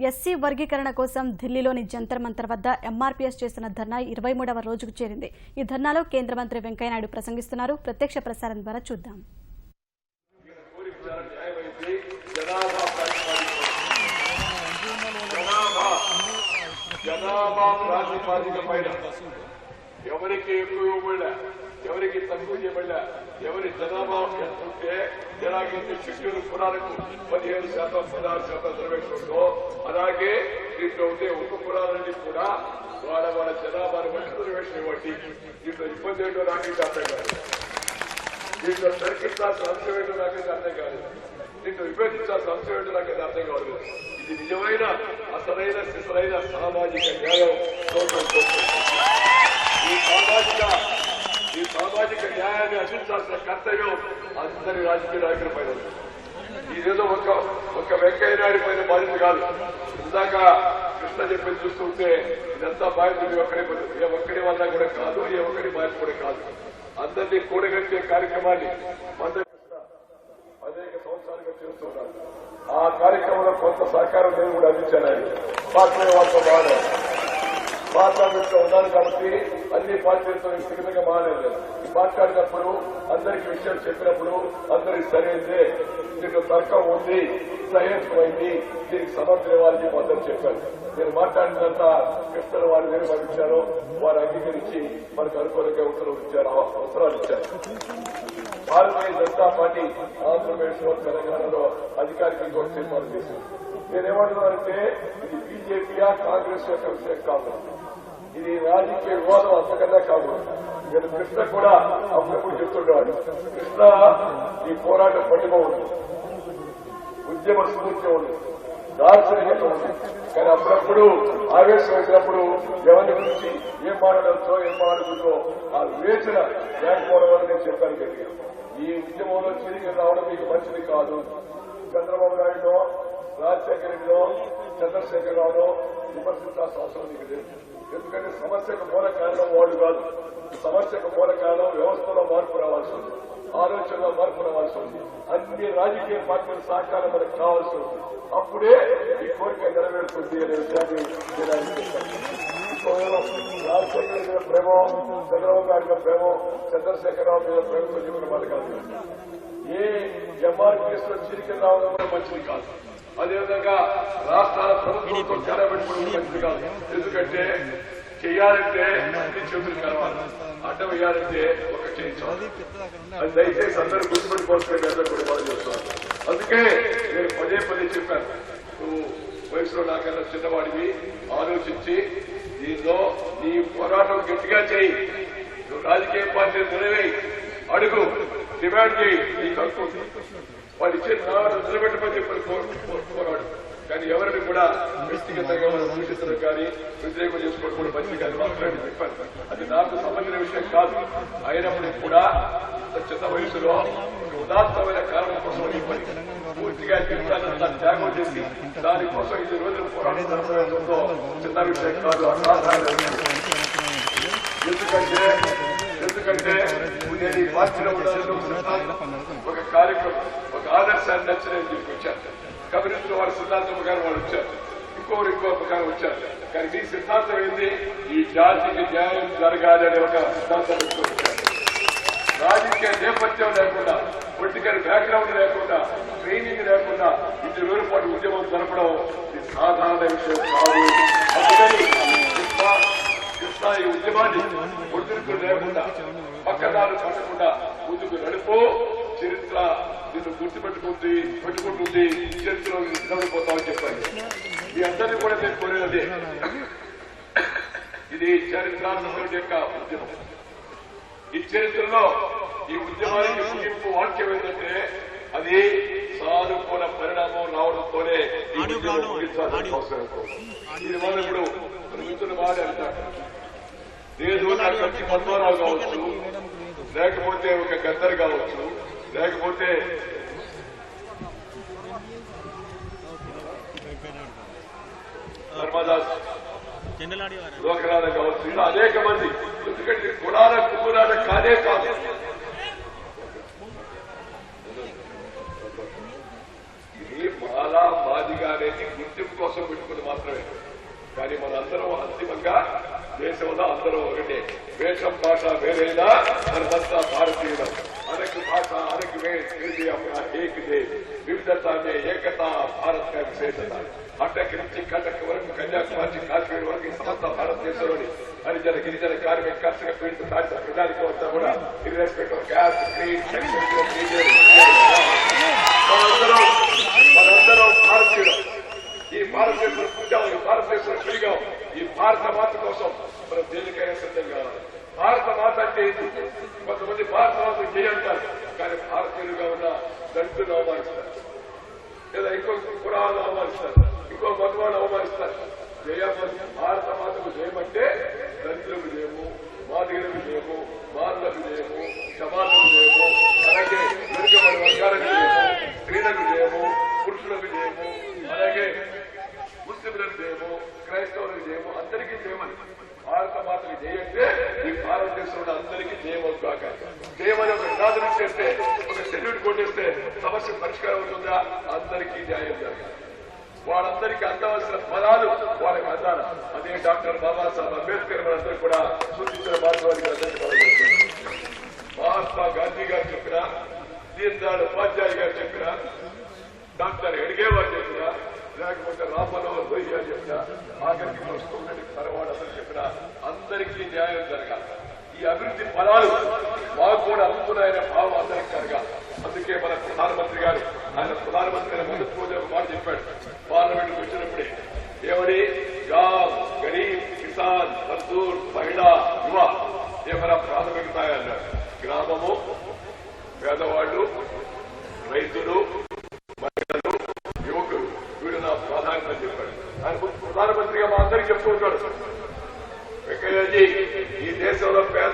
SC వర్గీకరణ కోసం ఢిల్లీలోని జంతర్ మంతర్ వద్ద ఎంఆర్పీఎస్ చేసిన ధర్నా 23వ రోజుకు చేరింది. ఈ ధర్నాలో కేంద్ర మంత్రి వెంకయ్యనాయుడు ప్రసంగిస్తున్నారు. ప్రత్యక్ష ప్రసారం ద్వారా చూద్దాం. ఎవరికి ఎక్కువ ఇవ్వబడ, ఎవరికి తక్కువ చేయబడ, ఎవరి జనాభా ఉంటే ఎలాగైతే శిష్యులు కులాలకు 15%, 16% రిజర్వేషన్లో అలాగే దీంట్లో ఉండే ఉప కులాలన్నీ కూడా వాళ్ళ జనాభాను బట్టి రిజర్వేషన్ ఇవ్వండి. దీంట్లో ఇబ్బంది ఏంటో నాకైతే అర్థం కాదు. దీంట్లో సరికించాల్సిన అంశం ఏంటో నాకైతే అర్థం కాదు. దీంట్లో విభజించాల్సిన అంశం ఏంటో నాకైతే అర్థం కాదు. ఇది నిజమైన అసలైన సిసలైన సామాజిక న్యాయం. ఈ సామాజిక న్యాయాన్ని అందించాల్సిన కర్తవ్యం అందరి రాజకీయ నాయకుల పైన. ఇదేదో ఒక వెంకయ్య నాయుడు పైన బాధ్యత కాదు. ఇందాక కృష్ణ చెప్పి చూస్తుంటే ఇదంతా బాధ్యత ఏ ఒక్కడి వల్ల కూడా కాదు, ఏ ఒక్కడి బాధ్యత కూడా కాదు. అందరినీ కూడగట్టే కార్యక్రమాన్ని అనేక సంవత్సరాలుగా చేస్తున్నారు. ఆ కార్యక్రమంలో కొంత సహకారం నేను కూడా అందించాను. పార్టీ వాళ్ళతో పార్లమెంట్ లో ఉన్నాను కాబట్టి అన్ని పార్టీలతో వ్యక్తిగతంగా మాట్లాడలేదు. మాట్లాడినప్పుడు అందరికి విషయాలు చెప్పినప్పుడు అందరికి సరైనదే, దీంట్లో తర్కం ఉంది, సహేతుమైంది, దీనికి సమర్థన ఇవ్వాలని అందరూ చెప్పారు. నేను మాట్లాడినంత కృష్ణలు వారు వేరు పంపించారు. వారు అంగీకరించి మనకు అనుకూలంగా అవసరాలు ఇచ్చారు. భారతీయ జనతా పార్టీ ఆంధ్రప్రదేశ్ లో తెలంగాణలో అధికారికంగా కూడా తీర్మానం చేసింది. నేనేమంటున్నానంటే ఇది బీజేపీయా కాంగ్రెస్ యొక్క విషయం కాదు, ఇది రాజకీయ వివాదం అంతకన్నా కాదు. నేను కృష్ణ కూడా అప్పుడప్పుడు చెప్తుండేవాడు. కృష్ణ ఈ పోరాటం పట్టుకో ఉంది, ఉద్యమ స్ఫూర్తి ఉంది, దార్శనికత ఉంది. కానీ అప్పుడప్పుడు ఆవేశం వచ్చినప్పుడు ఎవరి గురించి ఏం మాట్లాడచ్చో ఏం మాట్లాడుతుందో ఆ వివేచన లేకపోవడం వల్ల నేను చెప్పాను గట్టిగా. ఈ ఉద్యమంలో తిరిగి రావడం మీకు మంచిది కాదు. చంద్రబాబు నాయుడు, రాజశేఖర రెడ్డిలో, చంద్రశేఖరరావులో విమర్శించాల్సిన అవసరం నీకు లేదు. ఎందుకంటే సమస్యకు మూల కారణం వాళ్ళు కాదు. సమస్యకు మూల కారణం వ్యవస్థలో మార్పు రావాల్సి ఉంది, ఆలోచనలో మార్పు రావాల్సి ఉంది. అన్ని రాజకీయ పార్టీల సహకారం మనకు కావాల్సి ఉంది. అప్పుడే ఈ కోరిక నెరవేరుతుంది అనే విషయాన్ని రాజశేఖర మీద ప్రేమ, చంద్రబాబు నాయుడు మీద ప్రేమ, చంద్రశేఖరరావు మీద ప్రేమ కొంచెం మాట కాదు. ఏ ఎంఆర్పీఎస్ లో చిరికలు రావడం కూడా మంచిది కాదు. అదేవిధంగా రాష్ట్రాల ప్రభుత్వంతో చేరబెట్టుకోవడం మంచిది కాదు. ఎందుకంటే చెయ్యాలంటే అన్ని చేతులు కలవాలి, అడ్డం వేయాలంటే ఒక చేయించాలి. అది దయచేసి అందరూ గుర్తుపెట్టుకోవాల్సిన అందరూ కూడా బాగా చేస్తున్నారు. అందుకే నేను పదే చెప్పాను, నువ్వు వయసులో నాకన్నా చిన్నవాడివి, ఆలోచించి దీనిలో నీ పోరాటం గట్టిగా చేయి. నువ్వు రాజకీయ పార్టీలు నిలవేయి, అడుగు, డిమాండ్ చేయి. నీకు హక్కు వాళ్ళు ఇచ్చే నిలబెట్టమని చెప్పి పోరాడు. కానీ ఎవరిని కూడా వ్యక్తిగతంగా మనం దూషించడం కానీ వ్యతిరేకం చేసుకోవడం కూడా మంచిది కాదు మాత్రమే చెప్పాను. అది నాకు సంబంధించిన విషయం కాదు. అయినప్పటికీ కూడా చిన్న వయసులో ఉదాత్తమైన కారణం కోసం ఈ పని పూర్తిగా జీవితాన్ని త్యాగం చేసి దానికోసం 5 రోజులు పోరాటం జరపడంతో చిన్న విషయం కాదు. ఎందుకంటే నేను ఈ పార్టీలో ఒక కార్యక్రమం, ఒక ఆదర్శాన్ని నచ్చని తీసుకొచ్చాను. కమ్యూనిస్టులు వారి సిద్ధాంతం ప్రకారం వాళ్ళు వచ్చారు, ఇంకో ప్రకారం వచ్చారు. కానీ మీ సిద్ధాంతం ఏంది? ఈ జాతికి న్యాయం జరగాలి అనే ఒక సిద్ధాంతం వచ్చారు. రాజకీయ నేపథ్యం లేకుండా, పొలిటికల్ బ్యాక్గ్రౌండ్ లేకుండా, ట్రైనింగ్ లేకుండా 20 రోజుల పాటు ఉద్యమం జరపడం ఇది సాధారణ విషయం కాదు. అందుకని కృష్ణ ఈ ఉద్యమాన్ని ఒడిదుడుకులు లేకుండా, పక్కదారు పట్టకుండా ముందుకు నడుపు. చరిత్ర నిన్ను పెట్టుకుంటుంది, చరిత్రలో నిలబడిపోతామని చెప్పండి. మీ అందరినీ కూడా నేను కోరేది, ఇది చరిత్రాత్మక యొక్క ఉద్యమం. ఈ చరిత్రలో ఈ ఉద్యమానికి ముగింపు వాక్యం ఏంటంటే అది సానుకూల పరిణామం రావడంతోనే ఈ ఉద్యమం ముగించాల్సిన అవసరం. దీనివల్ల ఇప్పుడు మిత్రులు బాగా అంటారు, లేదు నాకు వచ్చి పద్మరావు కావచ్చు, లేకపోతే ఒక గద్దర్ కావచ్చు, లేకపోతే ధర్మదాస్ లోకరాధ కావచ్చు, ఇలా అనేక మంది. ఎందుకంటే కులాల కులాల కాదే కాదు, ఇది మాలా మాదిగా అనేది గుర్తింపు కోసం పెట్టుకుని మాత్రమే. కానీ మనందరం అంతిమంగా దేశంలో అందరం ఒకటే. వేషం భాష వేరైనా మనమంతా భారతీయులం. अलग भाषा अलग वेश फिर भी अपना एक देश, विविधता में एकता भारत का विशेषता. अटक నుంచి కటక్ వరకు కన్యాకుమారి కాశ్మీర్ వరకు సమస్త భారతదేశంలోని హరిజన గిరిజన కార్మిక కర్షక పీడిత సాధిత ప్రజానికి అంతా కూడా ఇర్రెస్పెక్ట్ ఆఫ్ క్యాస్ట్ క్రీడ్ మనందరం భారతీయులం. ఈ భారతదేశంలో పుట్టాం, ఈ భారతదేశంలో పెరిగాం. ఈ భారత మాత కోసం మనం దేనికైనా సిద్ధం కావాలి. భారత మాత అంటే కొంతమంది భారత మాత చేయంటారు, కానీ భారతీయులుగా ఉన్న దళితులు అవమానిస్తారు, లేదా ఇంకో కులాలను అవమానిస్తారు, ఇంకో మతవాళ్ళు అవమానిస్తారు. భారత మాతకు జయమంటే దళితులకు జయము, మాదిగలకు జయము, మారులకు జయము, సమాజకు జయము, అలాగే వెనుకబడి వర్గాలకు జయము, స్త్రీలకు జయము, పురుషులకు జయము, అలాగే ముస్లింలకు జయము, క్రైస్తవులకు జయము, అందరికీ జయమని. భారత మాతకు జయంటే ఈ భారతదేశంలో అందరికీ జయమవుతాక. జయమని ఒక నినాదం చేస్తే, ఒక సెల్యూట్ కొట్టేస్తే సమస్య పరిష్కారం అవుతుందా? అందరికీ న్యాయం జరగాలి. వాళ్ళందరికీ అందవలసిన పదాలు వాళ్ళకి అందాలి. అదే డాక్టర్ బాబాసాహెబ్ అంబేద్కర్ మనందరూ కూడా సూచించిన మాట్లాడి మహాత్మా గాంధీ గారు చెప్పిన, దీన్ దయాళ్ ఉపాధ్యాయ గారు చెప్పిన, డాక్టర్ ఎడ్గేవారు చెప్పిన, లేకపోతే రామ్ మనోహర్ లోహియా చెప్పిన, ఆఖరికి వస్తున్నది పరవాడు అసలు చెప్పిన, అందరికీ న్యాయం జరగాలి. ఈ అభివృద్ధి ఫలాలు మాకు కూడా అందుతున్నాయనే భావం అందరికీ జరగాలి. అందుకే మన ప్రధానమంత్రి గారు, ఆయన ప్రధానమంత్రి మొదటి రోజు ఒక మాట చెప్పాడు పార్లమెంట్కి వచ్చినప్పుడే. ఏమని? గావ్, గరీబ్, కిసాన్, మజ్దూర్, మహిళా, యువ ఏమైనా ప్రాథమికతాయి అన్నాడు. గ్రామము, పేదవాళ్లు, రైతులు, మహిళలు, యువకులు, వీడు నా ప్రాధాన్యత చెప్పాడు. ఆయన ప్రధానమంత్రిగా మా అందరికీ చెప్తూ ఉంటాడు, వెంకయ్యజీ ఈ దేశంలో పేద